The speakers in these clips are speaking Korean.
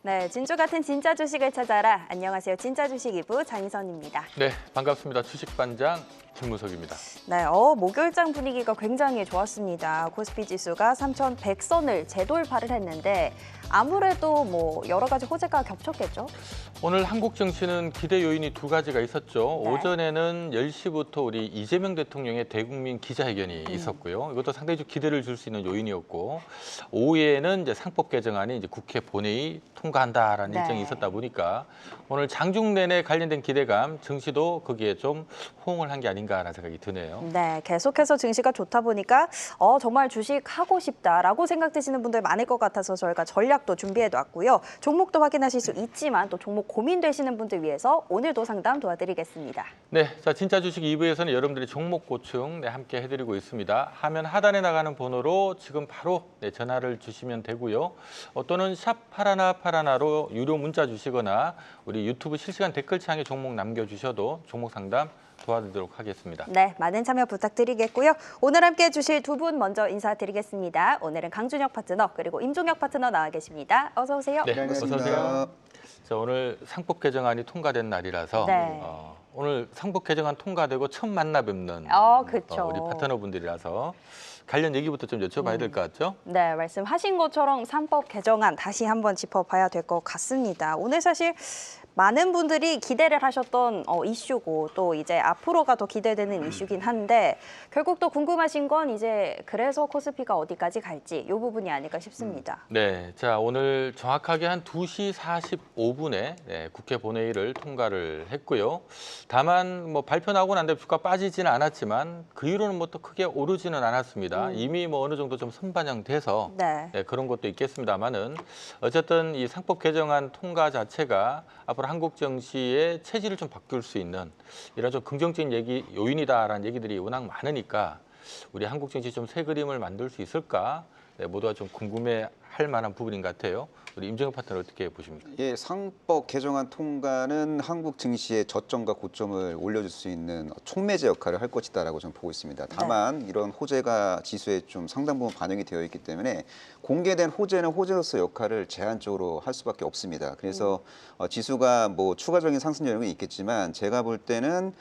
네, 진주 같은 진짜 주식을 찾아라. 안녕하세요. 진짜 주식 2부 장희선입니다. 네, 반갑습니다. 주식반장 김무석입니다. 네, 목요일장 분위기가 굉장히 좋았습니다. 코스피 지수가 3,100선을 재돌파를 했는데 아무래도 여러 가지 호재가 겹쳤겠죠? 오늘 한국 증시는 기대 요인이 두 가지가 있었죠. 네. 오전에는 10시부터 우리 이재명 대통령의 대국민 기자회견이 있었고요. 이것도 상당히 좀 기대를 줄 수 있는 요인이었고, 오후에는 이제 상법 개정안이 이제 국회 본회의 통과한다라는 네. 일정이 있었다 보니까 오늘 장중 내내 관련된 기대감, 증시도 거기에 좀 호응을 한 게 아닌가라는 생각이 드네요. 네, 계속해서 증시가 좋다 보니까 정말 주식 하고 싶다라고 생각되시는 분들 많을 것 같아서 저희가 전략도 준비해놨고요. 종목도 확인하실 수 있지만 또 종목 고민되시는 분들 위해서 오늘도 상담 도와드리겠습니다. 네, 자 진짜 주식 2부에서는 여러분들이 종목 고충 함께 해드리고 있습니다. 화면 하단에 나가는 번호로 지금 바로 전화를 주시면 되고요. 또는 샵 파라나로 유료 문자 주시거나 우리 유튜브 실시간 댓글창에 종목 남겨주셔도 종목 상담 도와드리도록 하겠습니다. 네, 많은 참여 부탁드리겠고요. 오늘 함께해 주실 두 분 먼저 인사드리겠습니다. 오늘은 강준혁 파트너 그리고 임종혁 파트너 나와 계십니다. 어서 오세요. 네, 어서 오세요. 자, 오늘 상법 개정안이 통과된 날이라서 네. 오늘 상법 개정안 통과되고 처음 만나 뵙는 그렇죠. 우리 파트너분들이라서 관련 얘기부터 좀 여쭤봐야 될 것 같죠? 네, 말씀하신 것처럼 3법 개정안 다시 한번 짚어봐야 될 것 같습니다. 오늘 사실 많은 분들이 기대를 하셨던 이슈고 또 이제 앞으로가 더 기대되는 이슈긴 한데 결국 또 궁금하신 건 이제 그래서 코스피가 어디까지 갈지 이 부분이 아닐까 싶습니다. 네, 자 오늘 정확하게 한 2시 45분에 국회 본회의를 통과를 했고요. 다만 발표 나고 난 다음에 주가 빠지지는 않았지만 그 이후로는 또 크게 오르지는 않았습니다. 이미 어느 정도 좀 선반영돼서 네. 그런 것도 있겠습니다만은 어쨌든 이 상법 개정안 통과 자체가 앞으로 한국 증시의 체질을 좀 바꿀 수 있는 이런 좀 긍정적인 요인이다라는 얘기들이 워낙 많으니까 우리 한국 증시 좀 새 그림을 만들 수 있을까? 모두가 좀 궁금해할 만한 부분인 것 같아요. 우리 임정혁 파트너 어떻게 보십니까? 예, 상법 개정안 통과는 한국 증시의 저점과 고점을 올려줄 수 있는 촉매제 역할을 할 것이다라고 저는 보고 있습니다. 다만 이런 호재가 지수에 좀 상당 부분 반영이 되어 있기 때문에 공개된 호재는 호재로서 역할을 제한적으로 할 수밖에 없습니다. 그래서 지수가 추가적인 상승 여력은 있겠지만 제가 볼 때는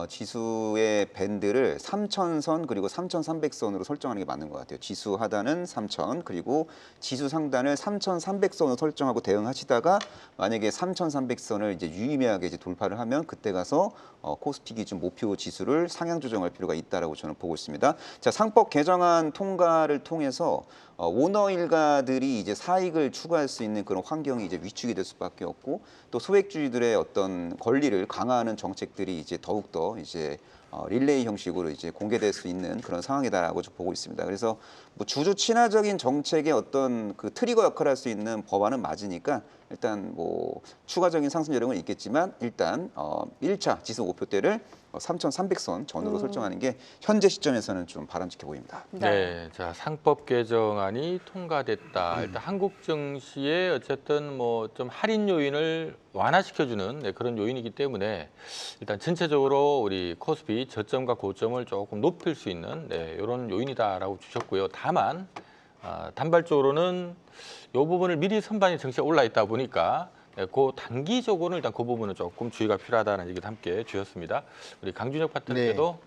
지수의 밴드를 3,000선 그리고 3,300선으로 설정하는 게 맞는 것 같아요. 지수 하단은 3,000 그리고 지수 상단을 3,300선으로 설정하고 대응하시다가 만약에 3,300선을 이제 유의미하게 이제 돌파를 하면 그때 가서 코스피 기준 목표 지수를 상향 조정할 필요가 있다라고 저는 보고 있습니다. 자, 상법 개정안 통과를 통해서 오너 일가들이 이제 사익을 추구할 수 있는 그런 환경이 이제 위축이 될 수밖에 없고 또 소액주주들의 어떤 권리를 강화하는 정책들이 이제 더욱더 이제 릴레이 형식으로 이제 공개될 수 있는 그런 상황이다라고 좀 보고 있습니다. 그래서 주주 친화적인 정책의 어떤 그 트리거 역할을 할 수 있는 법안은 맞으니까 일단 추가적인 상승 여력은 있겠지만 일단 1차 지수 목표대를 3,300선 전으로 설정하는 게 현재 시점에서는 좀 바람직해 보입니다. 네, 자 상법 개정안이 통과됐다. 일단 한국 증시의 어쨌든 좀 할인 요인을 완화시켜주는 그런 요인이기 때문에 일단 전체적으로 우리 코스피 저점과 고점을 조금 높일 수 있는 이런 요인이다라고 주셨고요. 다만 단발적으로는 이 부분을 미리 선반이 증시에 올라 있다 보니까 그 단기적으로는 일단 그 부분은 조금 주의가 필요하다는 얘기도 함께 주셨습니다. 우리 강준혁 파트너께도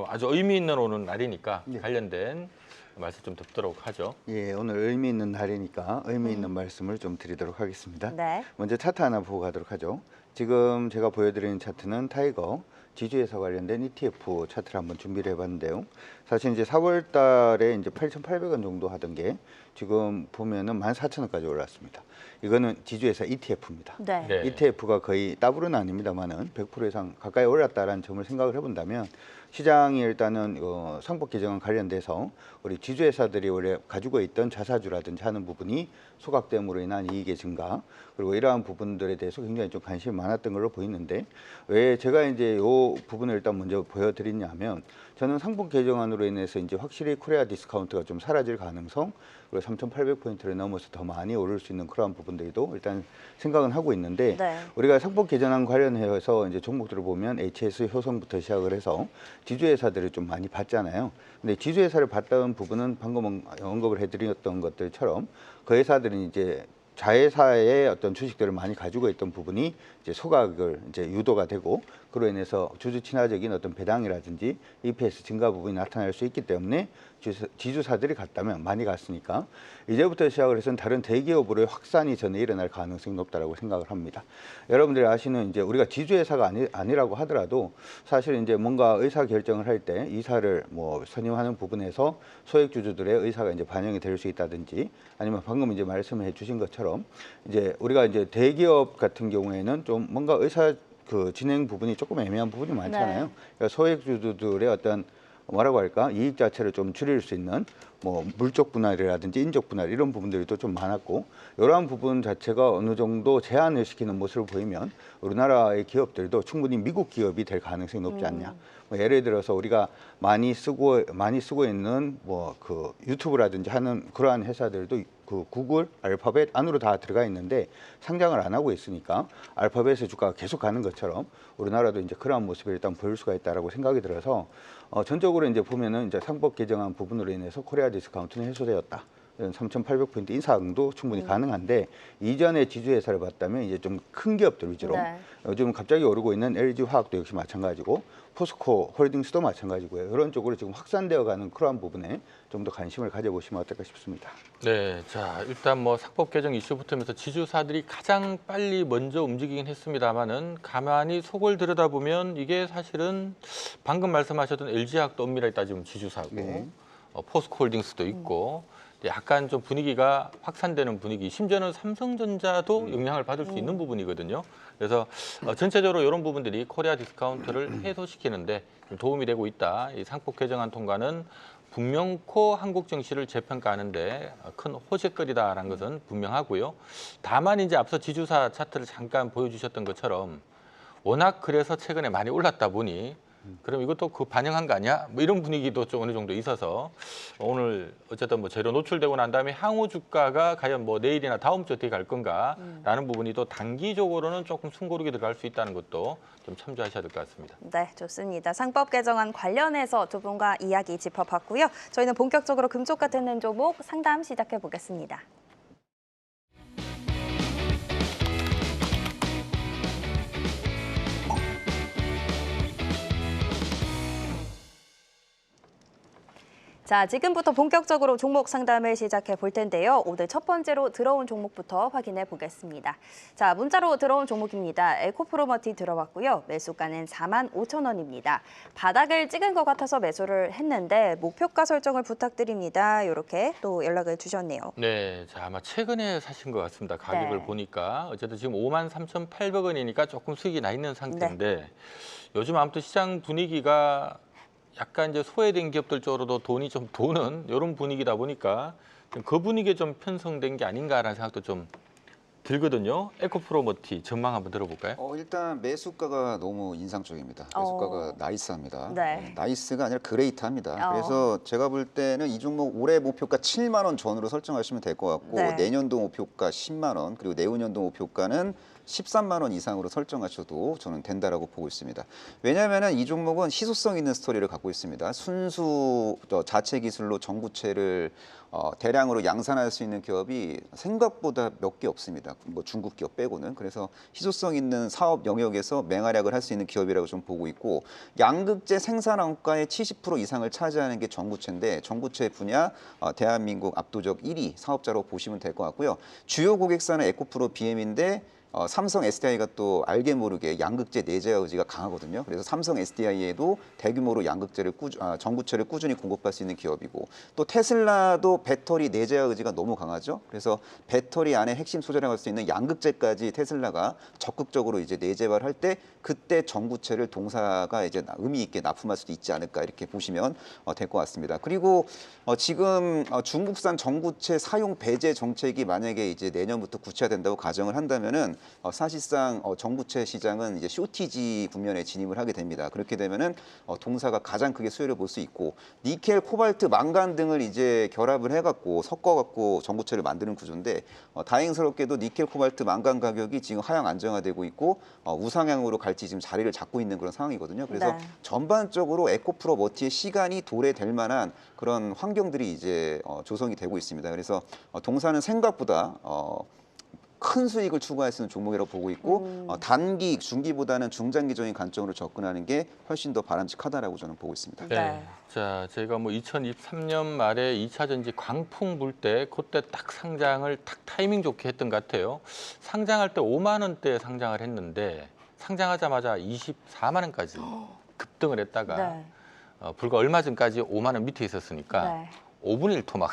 아주 의미 있는 오는 날이니까 관련된 말씀 좀 듣도록 하죠. 예, 오늘 의미 있는 날이니까 의미 있는 말씀을 좀 드리도록 하겠습니다. 네. 먼저 차트 하나 보고 가도록 하죠. 지금 제가 보여드리는 차트는 타이거 지주회사 관련된 ETF 차트를 한번 준비를 해봤는데요. 사실 이제 4월 달에 이제 8,800원 정도 하던 게 지금 보면은 14,000원까지 올랐습니다. 이거는 지주회사 ETF입니다. 네. 네. ETF가 거의 더블은 아닙니다만은 100% 이상 가까이 올랐다라는 점을 생각을 해본다면 시장이 일단은 상법 개정안 관련돼서 우리 지주회사들이 원래 가지고 있던 자사주라든지 하는 부분이 소각됨으로 인한 이익의 증가 그리고 이러한 부분들에 대해서 굉장히 좀 관심이 많았던 걸로 보이는데 왜 제가 이제 이 부분을 일단 먼저 보여드리냐면 저는 상법 개정안으로 인해서 이제 확실히 코리아 디스카운트가 좀 사라질 가능성 그리고 3,800포인트를 넘어서 더 많이 오를 수 있는 그러한 부분들도 일단 생각은 하고 있는데 우리가 상법 개정안 관련해서 이제 종목들을 보면 HS 효성부터 시작을 해서 지주회사들을 좀 많이 봤잖아요. 근데 지주회사를 봤다는 부분은 방금 언급을 해드렸던 것들처럼 그 회사들은 이제 자회사의 어떤 주식들을 많이 가지고 있던 부분이 이제 소각을 이제 유도가 되고 그로 인해서 주주 친화적인 어떤 배당이라든지 EPS 증가 부분이 나타날 수 있기 때문에 지주사들이 갔다면 많이 갔으니까 이제부터 시작을 해서는 다른 대기업으로의 확산이 전에 일어날 가능성이 높다라고 생각을 합니다. 여러분들이 아시는 이제 우리가 지주회사가 아니라고 하더라도 사실 이제 뭔가 의사 결정을 할 때 이사를 뭐 선임하는 부분에서 소액 주주들의 의사가 이제 반영이 될 수 있다든지 아니면 방금 이제 말씀해 주신 것처럼 이제 우리가 이제 대기업 같은 경우에는 좀 뭔가 의사 그 진행 부분이 조금 애매한 부분이 많잖아요. 네. 그러니까 소액 주주들의 어떤 뭐라고 할까 이익 자체를 좀 줄일 수 있는 뭐 물적 분할이라든지 인적 분할 이런 부분들이 또 좀 많았고 이러한 부분 자체가 어느 정도 제한을 시키는 모습을 보이면 우리나라의 기업들도 충분히 미국 기업이 될 가능성이 높지 않냐. 뭐 예를 들어서 우리가 많이 쓰고 있는 뭐 그 유튜브라든지 하는 그러한 회사들도 그 구글, 알파벳 안으로 다 들어가 있는데 상장을 안 하고 있으니까 알파벳의 주가가 계속 가는 것처럼 우리나라도 이제 그러한 모습을 일단 보일 수가 있다라고 생각이 들어서 전적으로 이제 보면은 이제 상법 개정안 부분으로 인해서 코리아 디스카운트는 해소되었다. 3,800포인트 인상도 충분히 가능한데 이전에 지주회사를 봤다면 이제 좀 큰 기업들 위주로 네. 요즘 갑자기 오르고 있는 LG화학도 역시 마찬가지고 포스코 홀딩스도 마찬가지고요. 이런 쪽으로 지금 확산되어 가는 그러한 부분에 좀 더 관심을 가져보시면 어떨까 싶습니다. 네, 자 일단 뭐 상법 개정 이슈부터면서 지주사들이 가장 빨리 먼저 움직이긴 했습니다만은 가만히 속을 들여다보면 이게 사실은 방금 말씀하셨던 LG화학도 엄밀하게 따지면 지주사고 네. 포스코홀딩스도 있고 약간 좀 분위기가 확산되는 분위기, 심지어는 삼성전자도 영향을 받을 수 있는 부분이거든요. 그래서 전체적으로 이런 부분들이 코리아 디스카운트를 해소시키는데 좀 도움이 되고 있다. 이 상법 개정안 통과는 분명코 한국 증시를 재평가하는데 큰 호재거리다라는 것은 분명하고요. 다만 이제 앞서 지주사 차트를 잠깐 보여주셨던 것처럼 워낙 그래서 최근에 많이 올랐다 보니 그럼 이것도 그 반영한 거 아니야? 뭐 이런 분위기도 좀 어느 정도 있어서 오늘 어쨌든 뭐 재료 노출되고 난 다음에 향후 주가가 과연 뭐 내일이나 다음 주 어떻게 갈 건가라는 부분이 또 단기적으로는 조금 숨고르게 들어갈 수 있다는 것도 좀 참조하셔야 될 것 같습니다. 네, 좋습니다. 상법 개정안 관련해서 두 분과 이야기 짚어봤고요. 저희는 본격적으로 금쪽가 되는 종목 상담 시작해 보겠습니다. 자, 지금부터 본격적으로 종목 상담을 시작해 볼 텐데요. 오늘 첫 번째로 들어온 종목부터 확인해 보겠습니다. 자, 문자로 들어온 종목입니다. 에코프로머티 들어왔고요. 매수가는 45,000원입니다. 바닥을 찍은 것 같아서 매수를 했는데 목표가 설정을 부탁드립니다. 이렇게 또 연락을 주셨네요. 네, 자 아마 최근에 사신 것 같습니다. 가격을 네. 보니까 어쨌든 지금 53,800원이니까 조금 수익이 나 있는 상태인데 요즘 아무튼 시장 분위기가 약간 이제 소외된 기업들 쪽으로도 돈이 좀 도는 이런 분위기다 보니까 그 분위기에 좀 편성된 게 아닌가라는 생각도 좀 들거든요. 에코프로머티 전망 한번 들어볼까요? 일단 매수가가 너무 인상적입니다. 매수가가 나이스합니다. 네. 나이스가 아니라 그레이트합니다. 어. 그래서 제가 볼 때는 이 종목 올해 목표가 7만 원 전으로 설정하시면 될 것 같고 네. 내년도 목표가 10만 원 그리고 내후년도 목표가는 13만 원 이상으로 설정하셔도 저는 된다라고 보고 있습니다. 왜냐하면 이 종목은 희소성 있는 스토리를 갖고 있습니다. 순수 자체 기술로 전구체를 대량으로 양산할 수 있는 기업이 생각보다 몇 개 없습니다. 뭐 중국 기업 빼고는. 그래서 희소성 있는 사업 영역에서 맹활약을 할 수 있는 기업이라고 좀 보고 있고 양극재 생산 원가의 70% 이상을 차지하는 게 전구체인데 전구체 분야 대한민국 압도적 1위 사업자로 보시면 될 것 같고요. 주요 고객사는 에코프로 BM인데 삼성 SDI가 또 알게 모르게 양극재 내재화 의지가 강하거든요. 그래서 삼성 SDI에도 대규모로 전구체를 꾸준히 공급할 수 있는 기업이고 또 테슬라도 배터리 내재화 의지가 너무 강하죠. 그래서 배터리 안에 핵심 소재라고 할 수 있는 양극재까지 테슬라가 적극적으로 이제 내재화를 할 때 그때 전구체를 동사가 이제 의미 있게 납품할 수도 있지 않을까 이렇게 보시면 될 것 같습니다. 그리고 지금 중국산 전구체 사용 배제 정책이 만약에 이제 내년부터 구체화된다고 가정을 한다면은 사실상 전구체 시장은 이제 쇼티지 국면에 진입을 하게 됩니다. 그렇게 되면은 동사가 가장 크게 수혜를 볼 수 있고 니켈, 코발트, 망간 등을 이제 결합을 해갖고 섞어갖고 전구체를 만드는 구조인데 다행스럽게도 니켈, 코발트, 망간 가격이 지금 하향 안정화되고 있고 우상향으로 갈지 지금 자리를 잡고 있는 그런 상황이거든요. 그래서 네. 전반적으로 에코프로머티의 시간이 도래될 만한 그런 환경들이 이제 조성이 되고 있습니다. 그래서 동사는 생각보다 큰 수익을 추구할 수 있는 종목이라고 보고 있고 단기, 중기보다는 중장기적인 관점으로 접근하는 게 훨씬 더 바람직하다라고 저는 보고 있습니다. 네. 자, 저희가 뭐 2023년 말에 2차 전지 광풍 불 때 그때 딱 상장을 딱 타이밍 좋게 했던 것 같아요. 상장할 때 5만 원대에 상장을 했는데 상장하자마자 24만 원까지 급등을 했다가 네. 불과 얼마 전까지 5만 원 밑에 있었으니까 네. 5분의 1 토막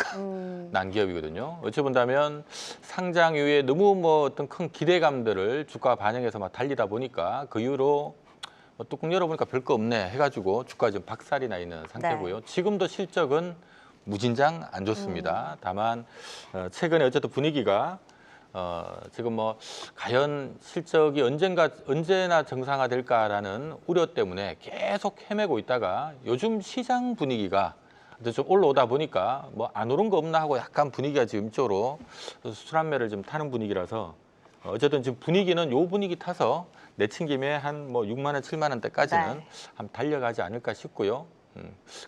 난 기업이거든요. 어찌 본다면 상장 이후에 너무 뭐 어떤 큰 기대감들을 주가 반영해서 막 달리다 보니까 그 이후로 뭐 뚜껑 열어보니까 별거 없네 해가지고 주가 좀 박살이 나 있는 상태고요. 지금도 실적은 무진장 안 좋습니다. 다만 최근에 어쨌든 분위기가 지금 뭐 과연 실적이 언제나 정상화될까라는 우려 때문에 계속 헤매고 있다가 요즘 시장 분위기가 좀 올라오다 보니까 뭐 안 오른 거 없나 하고 약간 분위기가 지금 이쪽으로 수순환매를 좀 타는 분위기라서 어쨌든 지금 분위기는 요 분위기 타서 내친 김에 한 뭐 6만 원, 7만 원대까지는 네. 한번 달려가지 않을까 싶고요.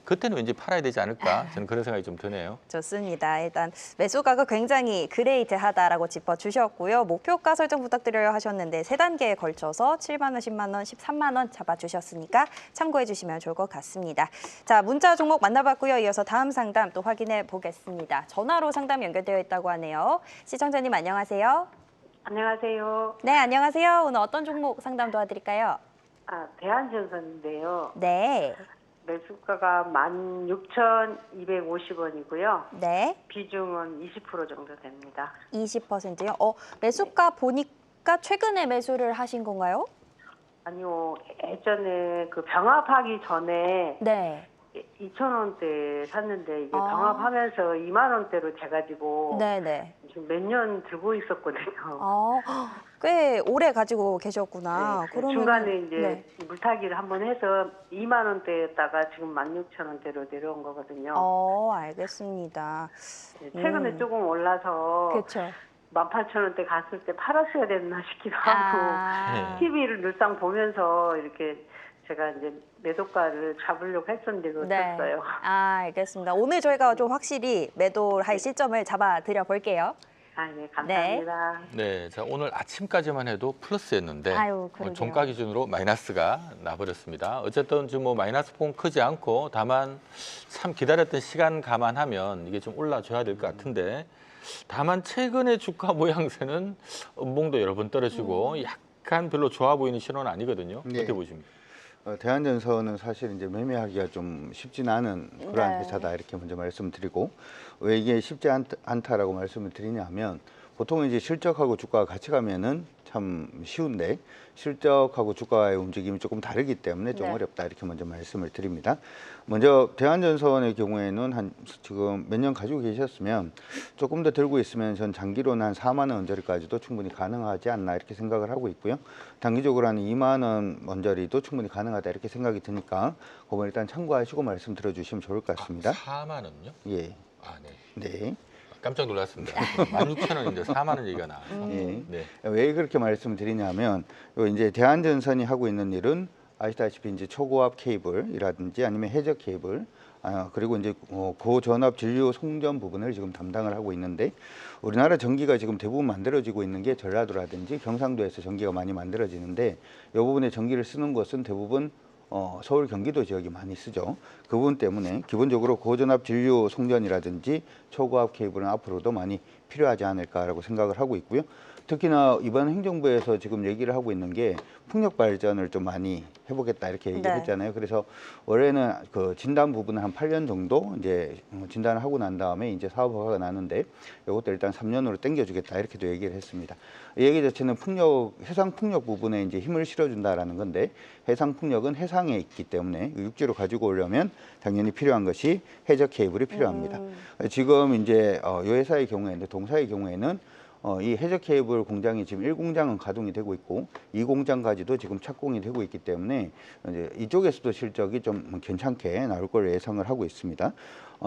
그때는 왠지 팔아야 되지 않을까 저는 그런 생각이 좀 드네요. 좋습니다. 일단 매수가가 굉장히 그레이트하다라고 짚어주셨고요. 목표가 설정 부탁드려요 하셨는데 세 단계에 걸쳐서 7만 원, 10만 원, 13만 원 잡아주셨으니까 참고해 주시면 좋을 것 같습니다. 자, 문자 종목 만나봤고요. 이어서 다음 상담 또 확인해 보겠습니다. 전화로 상담 연결되어 있다고 하네요. 시청자님 안녕하세요. 안녕하세요. 네, 안녕하세요. 오늘 어떤 종목 상담 도와드릴까요? 대한전선인데요. 네, 매수가가 16,250원이고요. 네, 비중은 20% 정도 됩니다. 20%요. 매수가 보니까 최근에 매수를 하신 건가요? 아니요, 예전에 그 병합하기 전에 네. 2,000원대 샀는데 이게 아. 병합하면서 2만 원대로 돼가지고 네네. 지금 몇 년 들고 있었거든요. 꽤 오래 가지고 계셨구나. 네, 그러면 중간에 이제 네. 물타기를 한번 해서 2만 원대였다가 지금 16,000원대로 내려온 거거든요. 알겠습니다. 네, 최근에 조금 올라서 그렇죠. 18,000원대 갔을 때 팔았어야 됐나 싶기도 하고 아, TV를 늘상 보면서 이렇게 제가 이제 매도가를 잡으려고 했었는데 놓쳤어요. 알겠습니다. 오늘 저희가 좀 확실히 매도할 시점을 잡아 드려 볼게요. 네, 감사합니다. 네, 자 오늘 아침까지만 해도 플러스였는데 아유, 그러게요. 종가 기준으로 마이너스가 나버렸습니다. 어쨌든 지금 뭐 마이너스 폭은 크지 않고 다만 참 기다렸던 시간 감안하면 이게 좀 올라줘야 될 것 같은데 다만 최근의 주가 모양새는 음봉도 여러 번 떨어지고 약간 별로 좋아 보이는 신호는 아니거든요. 네. 어떻게 보십니까? 대한전선은 사실 이제 매매하기가 좀 쉽진 않은 그러한 네. 회사다 이렇게 먼저 말씀드리고 왜 이게 쉽지 않다라고 말씀을 드리냐면 보통 이제 실적하고 주가가 같이 가면은 참 쉬운데 실적하고 주가의 움직임이 조금 다르기 때문에 좀 네. 어렵다 이렇게 먼저 말씀을 드립니다. 먼저 대한전선의 경우에는 한 지금 몇 년 가지고 계셨으면 조금 더 들고 있으면 전 장기로는 한 4만 원 언저리까지도 충분히 가능하지 않나 이렇게 생각을 하고 있고요. 단기적으로 한 2만 원 언저리도 충분히 가능하다 이렇게 생각이 드니까 그거 일단 참고하시고 말씀 들어주시면 좋을 것 같습니다. 4만 원요? 예, 네. 네. 깜짝 놀랐습니다. 16,000원인데 4만 원 얘기가 나. 예. 네. 왜 그렇게 말씀드리냐면 요 이제 대한전선이 하고 있는 일은 아시다시피 이제 초고압 케이블이라든지 아니면 해저 케이블 그리고 이제 고전압 진료 송전 부분을 지금 담당을 하고 있는데 우리나라 전기가 지금 대부분 만들어지고 있는 게 전라도라든지 경상도에서 전기가 많이 만들어지는데 이 부분에 전기를 쓰는 것은 대부분 서울 경기도 지역이 많이 쓰죠. 그 부분 때문에 기본적으로 고전압 진료 송전이라든지 초고압 케이블은 앞으로도 많이 필요하지 않을까라고 생각을 하고 있고요. 특히나 이번 행정부에서 지금 얘기를 하고 있는 게 풍력 발전을 좀 많이 해보겠다 이렇게 얘기를 네. 했잖아요. 그래서 올해는 그 진단 부분은 한 8년 정도 이제 진단을 하고 난 다음에 이제 사업 허가가 나는데 이것도 일단 3년으로 당겨주겠다 이렇게도 얘기를 했습니다. 이 얘기 자체는 해상 풍력 부분에 이제 힘을 실어준다라는 건데 해상 풍력은 해상에 있기 때문에 육지로 가지고 오려면 당연히 필요한 것이 해저 케이블이 필요합니다. 지금 이제 이 회사의 경우에는 동사의 경우에는 이 해저 케이블 공장이 지금 1공장은 가동이 되고 있고 2공장까지도 지금 착공이 되고 있기 때문에 이제 이쪽에서도 실적이 좀 괜찮게 나올 걸 예상을 하고 있습니다.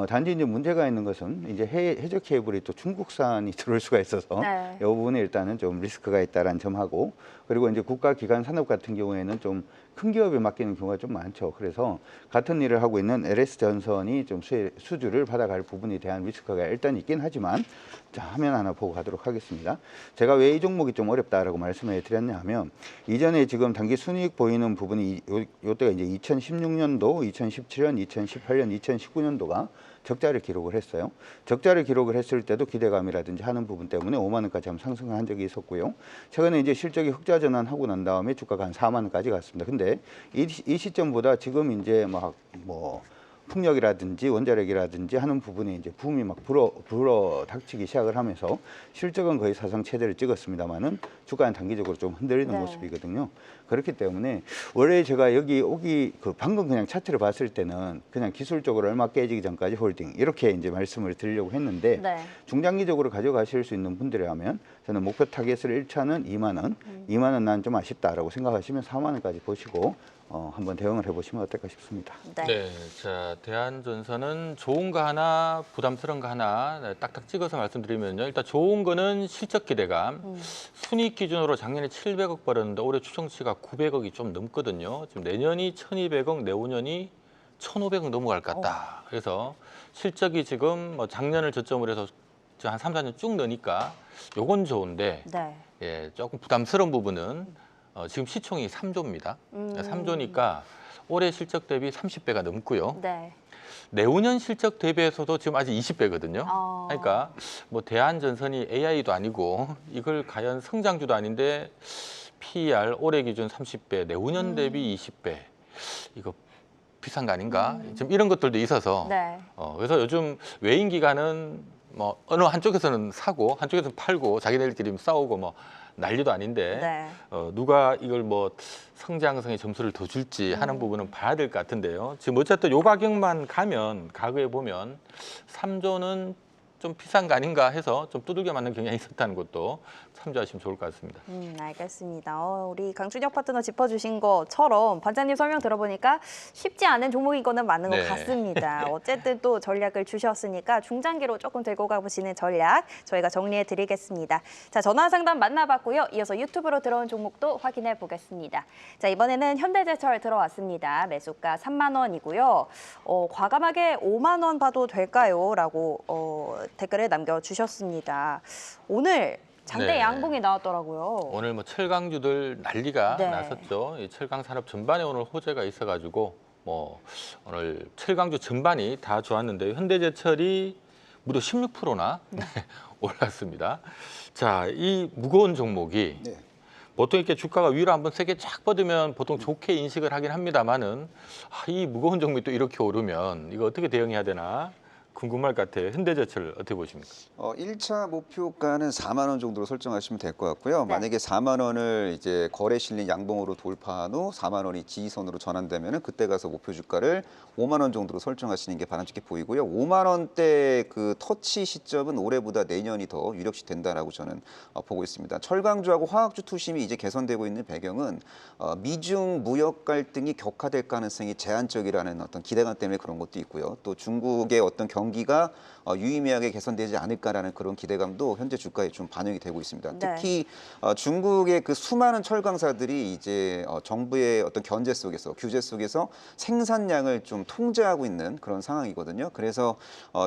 단지 이제 문제가 있는 것은 이제 해저 케이블이 또 중국산이 들어올 수가 있어서 네. 이 부분에 일단은 좀 리스크가 있다라는 점하고, 그리고 이제 국가기관 산업 같은 경우에는 좀 큰 기업에 맡기는 경우가 좀 많죠. 그래서 같은 일을 하고 있는 LS전선이 좀 수주를 받아갈 부분에 대한 리스크가 일단 있긴 하지만, 자, 화면 하나 보고 가도록 하겠습니다. 제가 왜 이 종목이 좀 어렵다라고 말씀을 드렸냐면, 이전에 지금 단기 순이익 보이는 부분이 요때가 이제 2016년도, 2017년, 2018년, 2019년도가 적자를 기록을 했어요. 적자를 기록을 했을 때도 기대감이라든지 하는 부분 때문에 5만 원까지 한번 상승을 한 적이 있었고요. 최근에 이제 실적이 흑자 전환하고 난 다음에 주가가 한 4만 원까지 갔습니다. 근데 이 시점보다 지금 이제 막 뭐 풍력이라든지 원자력이라든지 하는 부분에 이제 붐이 막 불어 닥치기 시작을 하면서 실적은 거의 사상 최대를 찍었습니다만은 주가는 단기적으로 좀 흔들리는 네. 모습이거든요. 그렇기 때문에 원래 제가 여기 오기 방금 그냥 차트를 봤을 때는 그냥 기술적으로 얼마 깨지기 전까지 홀딩 이렇게 이제 말씀을 드리려고 했는데, 네. 중장기적으로 가져가실 수 있는 분들이라면 저는 목표 타겟을 1차는 2만 원, 2만 원 난 좀 아쉽다라고 생각하시면 4만 원까지 보시고 한번 대응을 해보시면 어떨까 싶습니다. 네. 네, 자 대한전선은 좋은 거 하나, 부담스러운 거 하나 딱딱 찍어서 말씀드리면요. 일단 좋은 거는 실적 기대감. 순이익 기준으로 작년에 700억 벌었는데 올해 추정치가 900억이 좀 넘거든요. 지금 내년이 1,200억, 내후년이 1,500억 넘어갈 것 같다. 그래서 실적이 지금 뭐 작년을 저점으로 해서 한 3, 4년 쭉 느니까 요건 좋은데, 네. 예, 조금 부담스러운 부분은 지금 시총이 3조입니다. 3조니까 올해 실적 대비 30배가 넘고요. 네. 내후년 실적 대비해서도 지금 아직 20배거든요. 어. 그러니까 뭐 대한전선이 AI도 아니고 이걸 과연 성장주도 아닌데 PER 올해 기준 30배, 내후년 대비 20배. 이거 비싼 거 아닌가? 지금 이런 것들도 있어서 네. 그래서 요즘 외인 기관은 뭐 어느 한쪽에서는 사고 한쪽에서는 팔고 자기네들끼리 싸우고 뭐 난리도 아닌데 네. 누가 이걸 뭐 성장성의 점수를 더 줄지 하는 부분은 봐야 될 것 같은데요. 지금 어쨌든 요 가격만 가면 가격에 보면 3조는 좀 비싼 거 아닌가 해서 좀 두들겨 맞는 경향이 있었다는 것도 참조하시면 좋을 것 같습니다. 알겠습니다. 우리 강준혁 파트너 짚어주신 것처럼 반장님 설명 들어보니까 쉽지 않은 종목인 거는 맞는 네. 것 같습니다. 어쨌든 또 전략을 주셨으니까 중장기로 조금 들고 가보시는 전략 저희가 정리해 드리겠습니다. 자, 전화 상담 만나봤고요. 이어서 유튜브로 들어온 종목도 확인해 보겠습니다. 자, 이번에는 현대제철 들어왔습니다. 매수가 3만 원이고요. 과감하게 5만 원 봐도 될까요? 라고 댓글을 남겨주셨습니다. 오늘 장대 네. 양봉이 나왔더라고요. 오늘 뭐 철강주들 난리가 네. 났었죠. 이 철강 산업 전반에 오늘 호재가 있어가지고 뭐 오늘 철강주 전반이 다 좋았는데 현대제철이 무려 16%나 올랐습니다. 자, 이 무거운 종목이 네. 보통 이렇게 주가가 위로 한번 세게 쫙 뻗으면 보통 좋게 인식을 하긴 합니다만은 이 무거운 종목이 또 이렇게 오르면 이거 어떻게 대응해야 되나 궁금할 것 같아요. 현대제철 어떻게 보십니까? 1차 목표가는 4만 원 정도로 설정하시면 될 것 같고요. 네. 만약에 4만 원을 이제 거래 실린 양봉으로 돌파한 후 4만 원이 지지선으로 전환되면은 그때 가서 목표 주가를 5만 원 정도로 설정하시는 게 바람직해 보이고요. 5만 원대 그 터치 시점은 올해보다 내년이 더 유력시 된다라고 저는 보고 있습니다. 철강주하고 화학주 투심이 이제 개선되고 있는 배경은 미중 무역 갈등이 격화될 가능성이 제한적이라는 어떤 기대감 때문에 그런 것도 있고요. 또 중국의 어떤 경기가 유의미하게 개선되지 않을까라는 그런 기대감도 현재 주가에 좀 반영이 되고 있습니다. 네. 특히 중국의 그 수많은 철강사들이 이제 정부의 어떤 견제 속에서 규제 속에서 생산량을 좀 통제하고 있는 그런 상황이거든요. 그래서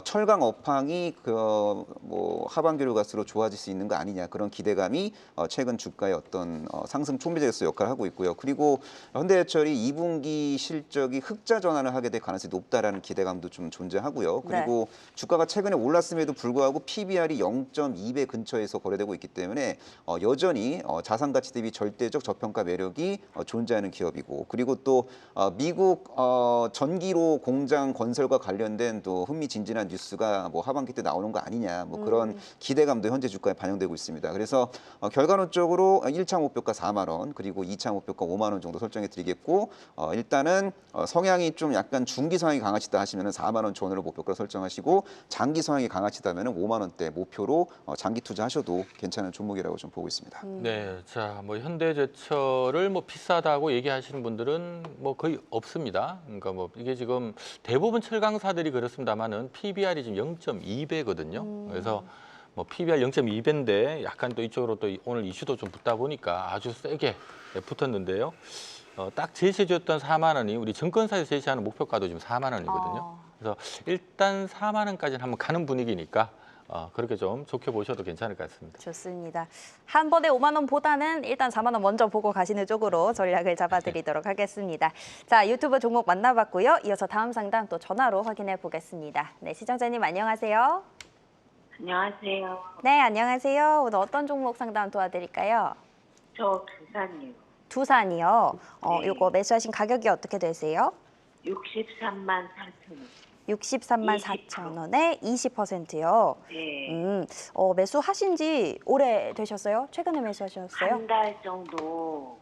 철강 업황이 뭐 하반기로 갈수록 좋아질 수 있는 거 아니냐 그런 기대감이 최근 주가의 어떤 상승 촉매제로서 역할을 하고 있고요. 그리고 현대제철이 2분기 실적이 흑자 전환을 하게 될 가능성이 높다라는 기대감도 좀 존재하고요. 그리고 주가가 최근에 올랐음에도 불구하고 PBR이 0.2배 근처에서 거래되고 있기 때문에 여전히 자산 가치 대비 절대적 저평가 매력이 존재하는 기업이고, 그리고 또 미국 전기로 공장 건설과 관련된 또 흥미진진한 뉴스가 뭐 하반기 때 나오는 거 아니냐 뭐 그런 기대감도 현재 주가에 반영되고 있습니다. 그래서 결과론적으로 1차 목표가 4만 원 그리고 2차 목표가 5만 원 정도 설정해 드리겠고, 일단은 성향이 좀 약간 중기 성향이 강하시다 하시면은 4만 원 전후로 목표가 설정 결정하시고 장기 성향이 강하시다면 5만 원대 목표로 장기 투자하셔도 괜찮은 종목이라고 좀 보고 있습니다. 네, 자, 뭐 현대제철을 뭐 비싸다고 얘기하시는 분들은 뭐 거의 없습니다. 그러니까 뭐 이게 지금 대부분 철강사들이 그렇습니다만은 PBR이 지금 0.2배거든요. 그래서 뭐 PBR 0.2배인데 약간 또 이쪽으로 또 오늘 이슈도 좀 붙다 보니까 아주 세게 붙었는데요. 딱 제시해줬던 4만 원이 우리 증권사에서 제시하는 목표가도 지금 4만 원이거든요. 그래서 일단 4만 원까지는 한번 가는 분위기니까 그렇게 좀 좋게 보셔도 괜찮을 것 같습니다. 좋습니다. 한 번에 5만 원보다는 일단 4만 원 먼저 보고 가시는 쪽으로 전략을 잡아드리도록 하겠습니다. 자, 유튜브 종목 만나봤고요. 이어서 다음 상담 또 전화로 확인해 보겠습니다. 네, 시청자님 안녕하세요. 안녕하세요. 네, 안녕하세요. 오늘 어떤 종목 상담 도와드릴까요? 저 두산이요. 두산이요. 네. 요거 매수하신 가격이 어떻게 되세요? 63만 4천 원. 63만 4천 원에 20%요. 네. 매수하신 지 오래 되셨어요? 최근에 매수하셨어요? 한 달 정도